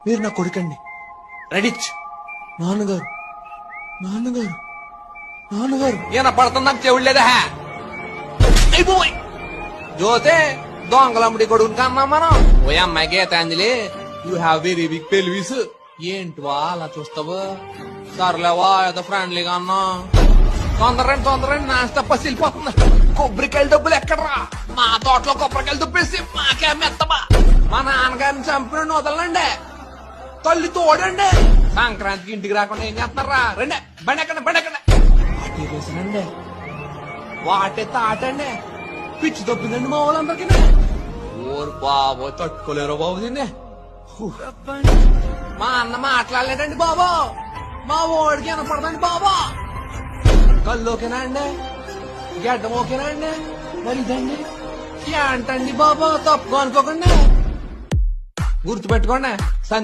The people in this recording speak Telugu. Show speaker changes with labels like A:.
A: మీరు నా కొడుకండి. రెడిచ్ నాన్నగారు నాన్నగారు నాన్నగారు
B: ఈయన పడుతున్నా చెవులేదా అయిపోయి జోతే దొంగలమ్మడి కొడుకుని కన్నా మనం ఓ అమ్మాయి Geetanjali you have very big pelvis. ఏంటివా అలా చూస్తావు? సర్లేవా ఏదో ఫ్రెండ్లీగా అన్నా. తొందరండి నాస్తా పసిలిపోతుంది. కొబ్బరికాయల డబ్బులు ఎక్కడరా? మా తోటలో కొబ్బరికాయలు దుబ్బేసి మాకే మెత్తమా. మా నాన్నగారిని చంపిన వదలండి, తల్లి తోడండి. సంక్రాంతికి ఇంటికి రాకుండా ఏం చేస్తున్నారా? రండి బండెక్కండి వాటి వేసినండి, వాటే తాటండి. పిచ్చి తప్పిందండి మా వాళ్ళందరికీ. ఓరు బాబో తట్టుకోలేరు బాబు దీన్ని. మా అన్న మాట్లాడలేదండి బాబా, మా ఓడికి వినపడదండి బాబా. కళ్ళు ఓకేనా అండి? గడ్డం ఓకేనా అండి? మరి ఇదండి ఏంటండి బాబా? తప్పుకో అనుకోకండి, గుర్తుపెట్టుకోండి.